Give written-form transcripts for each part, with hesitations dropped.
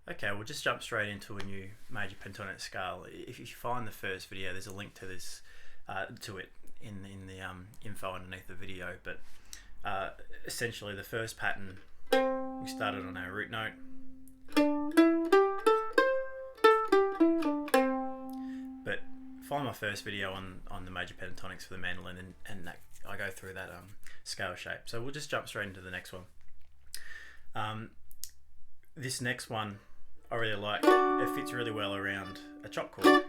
Okay, we'll just jump straight into a new major pentatonic scale. If you find the first video, there's a link to this, to it in the info underneath the video. But essentially, the first pattern, we started on our root note. But find my first video on the major pentatonics for the mandolin, and that, I go through that scale shape. So we'll just jump straight into the next one. This next one I really like. It fits really well around a chop chord.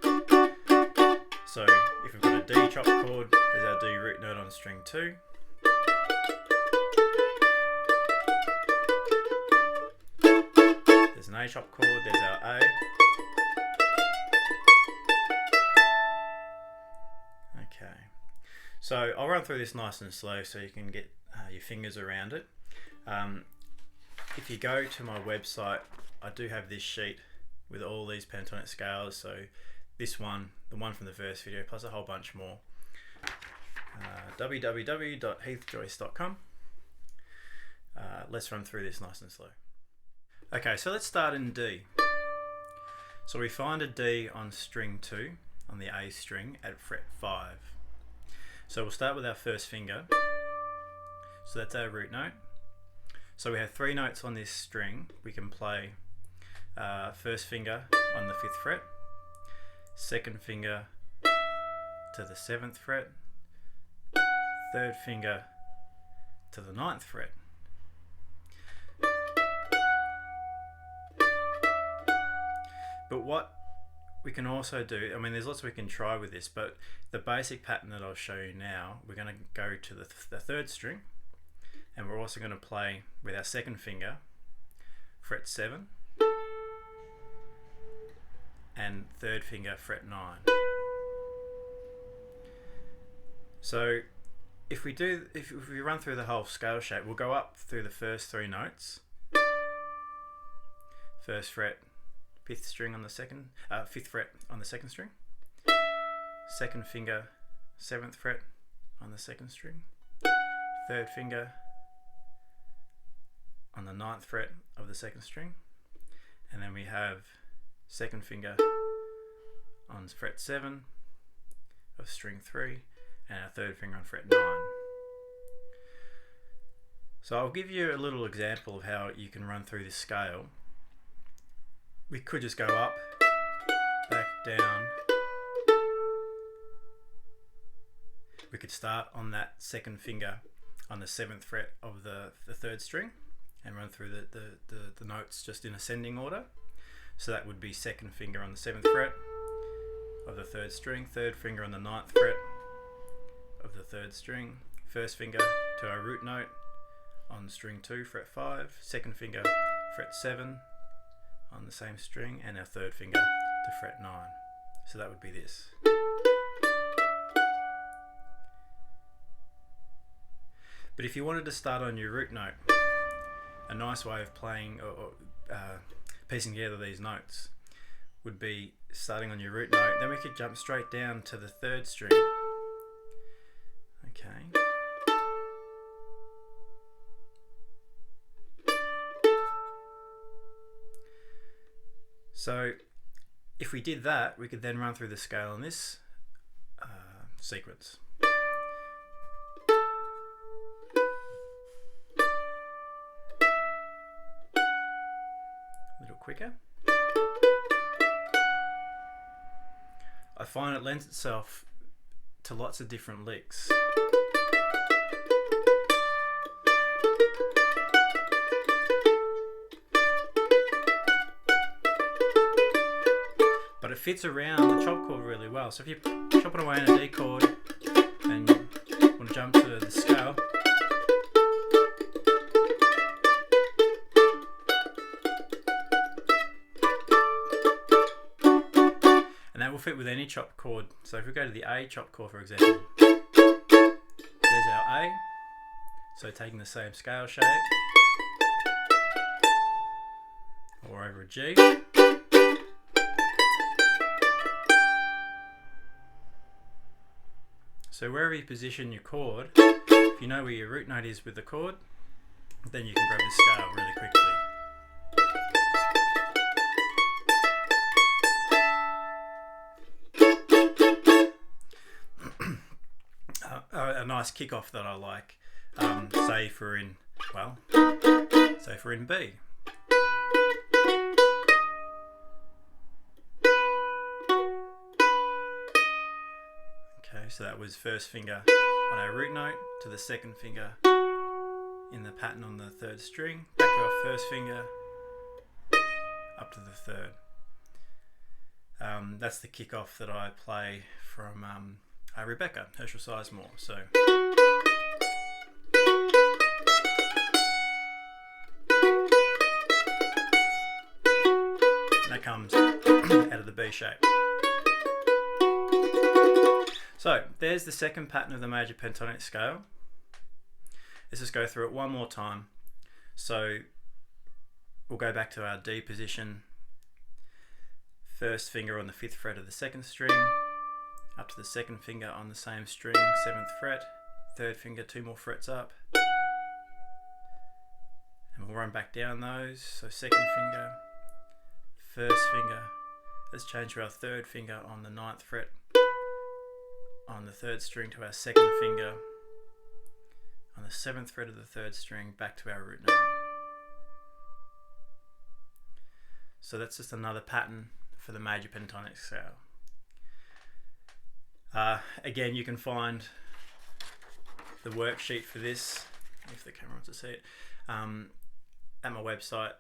So if we've got a D chop chord, there's our D root note on string 2. There's an A chop chord, there's our A. Okay, so I'll run through this nice and slow so you can get your fingers around it. If you go to my website, I do have this sheet with all these pentatonic scales. So this one, the one from the first video, plus a whole bunch more. www.heathjoyce.com. Let's run through this nice and slow. Okay, so let's start in D. So we find a D on string 2 on the A string at fret 5. So we'll start with our first finger. So that's our root note. So we have 3 notes on this string. We can play first finger on the 5th fret, second finger to the 7th fret, third finger to the 9th fret. But what we can also do, I mean, there's lots we can try with this, but the basic pattern that I'll show you now, we're going to go to the 3rd string, and we're also going to play with our second finger, fret 7, and third finger, fret 9. So if we run through the whole scale shape, we'll go up through the first 3 notes. First fret, 5th string on the 5th fret on the 2nd string. Second finger, 7th fret on the 2nd string. Third finger on the 9th fret of the 2nd string, and then we have second finger on fret 7 of string 3, and our third finger on fret 9. So I'll give you a little example of how you can run through this scale. We could just go up, back, down. We could start on that second finger on the 7th fret of the 3rd string and run through the notes just in ascending order. So that would be second finger on the 7th fret of the 3rd string, third finger on the 9th fret of the 3rd string, first finger to our root note on string 2, fret 5, second finger, fret 7 on the same string, and our third finger to fret 9. So that would be this. But if you wanted to start on your root note, a nice way of playing or piecing together these notes would be starting on your root note, then we could jump straight down to the 3rd string. Okay. So if we did that, we could then run through the scale in this sequence. A little quicker. I find it lends itself to lots of different licks. But it fits around the chop chord really well. So if you're chopping away on a D chord and you want to jump to the scale, and that will fit with any chop chord. So if we go to the A chop chord, for example, there's our A. So taking the same scale shape, or over a G. So wherever you position your chord, if you know where your root note is with the chord, then you can grab the scale really quickly. nice kickoff that I like. Say if we're in B. Okay, so that was first finger on our root note to the second finger in the pattern on the third string, back to our first finger, up to the third. That's the kickoff that I play from Rebecca, Herschel Sizemore. So that comes out of the B shape. So there's the second pattern of the major pentatonic scale. Let's just go through it one more time. So we'll go back to our D position. First finger on the 5th fret of the 2nd string, up to the second finger on the same string, 7th fret, third finger 2 more frets up, and we'll run back down those. So second finger, first finger, let's change to our third finger on the 9th fret, on the 3rd string to our second finger, on the 7th fret of the 3rd string, back to our root note. So that's just another pattern for the major pentatonic scale. Again, you can find the worksheet for this, if the camera wants to see it, at my website.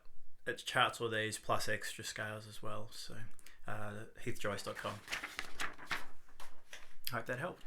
It charts all these plus extra scales as well. So heathjoyce.com. Hope that helped.